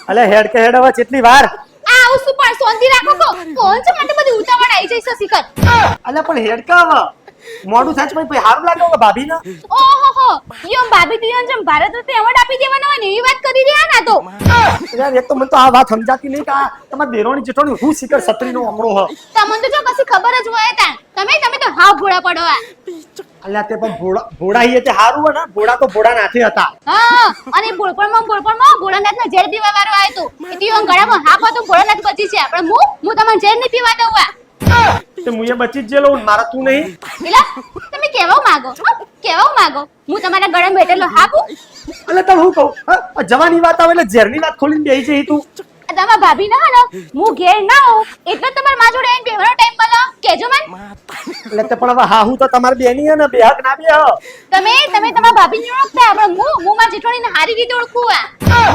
અલે હેડ કે હેડ હવે કેટલી વાર આ આવું શું પણ શાંતિ રાખો કો કોણ છે મને બધી ઉતાવળ આવી જઈ છે શિખર અલે પણ હેડ કા હવે મોડું થાય છે પછી હારું લાગે કે ભાભી ના ઓહો યો ભાભી તું જેમ ભારત રત્ન એવોર્ડ આપી દેવાનો હોય ને એવી વાત કરી રહ્યા ના તો યાર એક તો મને તો આ વાત સમજાતી નહીં કે આ તમાર દેરોણી જેઠોણી હું શિખર સત્રીનો અમળો હ તમને તો જો કશી ખબર જ હોય તા તમે તો હાવ ભોળા પડો આ અલ્યા તે પણ ભોળા હી તે હારું હે ને ભોળા તો ભોળા નાથી હતા હા અને ભોળપણમાં ભોળાનાથનો ઝેર પીવા વાળો આવ્યો તો એટલે યો ગળામાં હાફ હતો ભોળાનાથ બચી છે પણ હું તમને ઝેર નહીં પીવા દઉં આ તે મુએ બચી જ જેલો મારા તું નહીં એલા તમે કેવા માંગો હું તમારા ગળામાં બેઠેલો હાપું અલે તો હું કહું જવાની વાત આવે એટલે ઝેરની વાત ખોલીને બેહી જઈ તું તમારા ભાભી ના હે હું ઘેર ના હોઉં એટલે તમારા માં જોડે આવીને બેહવાનો ટાઈમ મળો કેજો મને એટલે તે પણ હવે હા હું તો તમારી બેની હે ને બેહક ના બેહ તમે તમારા ભાભી ને ઓળખતા પણ હું માં જેઠોણીને હારી રીતે ઓળખું આ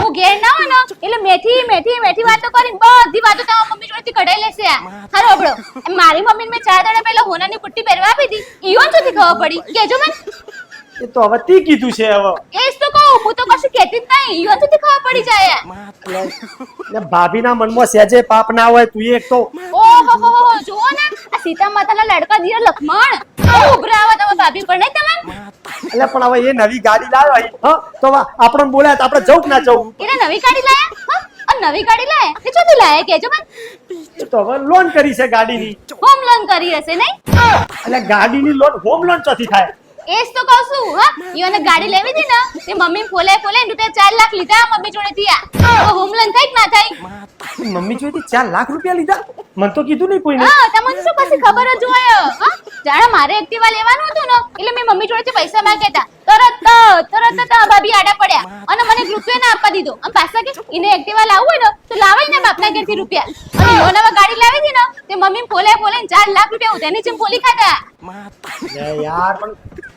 હું ઘેર ના હોય ને એટલે મેઠી વાતો કરી બધી વાતો તમારા મમ્મી જોડેથી કઢાઈ લેશે આ હારો આપણો મારી મમ્મીને મેં 4 દાડા પહેલા હોનાની પુટ્ટી પહેરવા આપી હતી ઈવન સુધી ખબર પડી કેજો મને એ તો હવે તી કીધું છે હવે એ જ તો કહું હું તો કશું કહેતી જ નહીં ઈવન સુધી ખબર પડી જાય એટલે ભાભીના મનમાં સહેજે પાપ ના હોય તું એક તો ઓહો જુઓ ને આ સીતા માતાના લડકા દિયર લક્ષ્મણ ઉભરા આવા તમે ભાભી પર નહીં તમે એટલે પણ હવે એ નવી ગાડી લાવ્યો હ તો આપણને બોલાય તો આપણે જવું કે ના જવું એને નવી ગાડી લાયા આ નવી ગાડી લાયા એ ચોથી લાયા કેજો મને એ તો હવે લોન કરી છે ગાડીની હોમ લોન કરી હશે નહીં એટલે ગાડીની લોન હોમ લોન ચોથી થાય એ જ તો કહું છું હા ઈઓને ગાડી લેવી હતી ને તે મમ્મી ફોલે લૂટે 4 લાખ લીધા મમ્મી જોડેથી આ હોમ લોન થાય કે ના થાય મમ્મી જોઈતી 4 લાખ રૂપિયા લીધા મને તો કીધું નહીં કોઈને હા તમને શું કશી ખબર જ હોય હા જાણે મારે એક્ટિવા લેવાનું હતું ને એટલે મેં મમ્મી જોડેથી પૈસા માંગ્યા હતા તરત ભાભી આડા પડ્યા અને મને રૂપિયા ના આપવા દીધો અને પાછા કે એને એક્ટિવા લાવવું હોય ને તો લાવાય ને બાપના ઘરેથી રૂપિયા અને યોનામાં ગાડી લાવી હતી ને તે મમ્મી ફોલે 4 લાખ રૂપિયા ઉધારની જેમ ફોલી ખાધા યાર પણ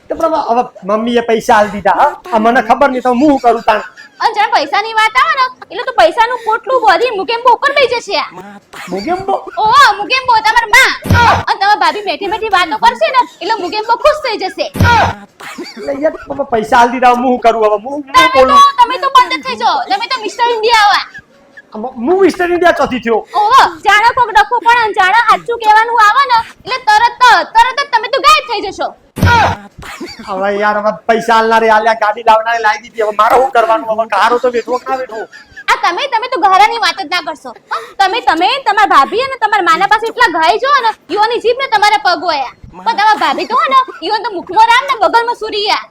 હવે મમ્મીએ પૈસા આલ દીધા હા મને ખબર નહીં તો હું કરું તાણ અને જાણે પૈસાની વાત આવે ને એટલે તો પૈસાનું પોટલું ભરી મુકેમ્બો ઉપર બેસી જશે આ મુકેમ્બો મુકેમ્બો તમાર માં અને તમાર ભાભી મેઠી વાતો કરશે ને એટલે મુકેમ્બો ખુશ થઈ જશે એટલે યાર પૈસા આલ દીધા હું કરું હવે હું બોલું તમે તો બંધ થઈ જાઓ તમે તો મિસ્ટર ઇન્ડિયા આવા હું મિસ્ટર ઇન્ડિયા ચોથી થયો જાણો કોક ડખો પણ જાણો સાચું કહેવાનું આવે ને એટલે તરત જ તમે તો ગાયબ થઈ જશો હવે યાર હવે પૈસા આલનારે આલ્યા ગાડી લાવનારે લાવી દીધી હવે મારે શું કરવાનું હવે કારો તો બેઠો ના બેઠો આ તમે તો ઘરાની વાત જ ના કરશો તમે તમારા ભાભી અને તમારા માના પાસે એટલા ગાય જો ને ઈઓની જીભ ને તમારા પગ હોયા પણ તમારા ભાભી તો હે ને ઈઓન તો મુખમાં રામ ને બગલમાં સુરિયા